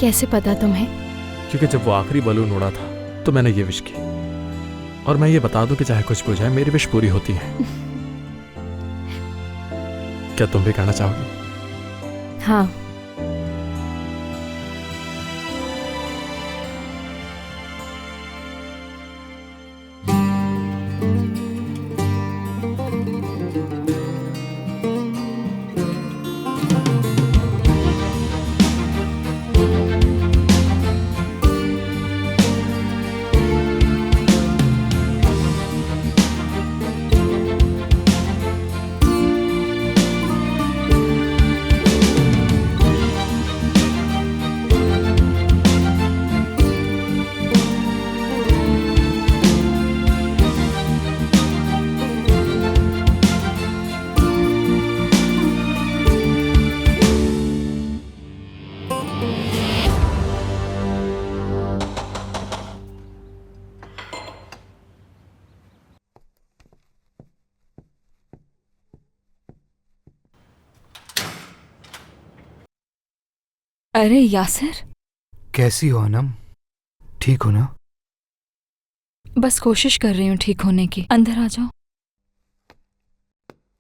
कैसे पता तुम्हें? क्योंकि जब वो आखिरी बलून उड़ा था तो मैंने ये विश की, और मैं ये बता दूं कि चाहे कुछ भी हो जाए मेरी विश पूरी होती है। क्या तुम भी कहना चाहोगी? हाँ। अरे यासिर, कैसी हो अनम? ठीक हो ना? बस कोशिश कर रही हूँ ठीक होने की। अंदर आ जाओ।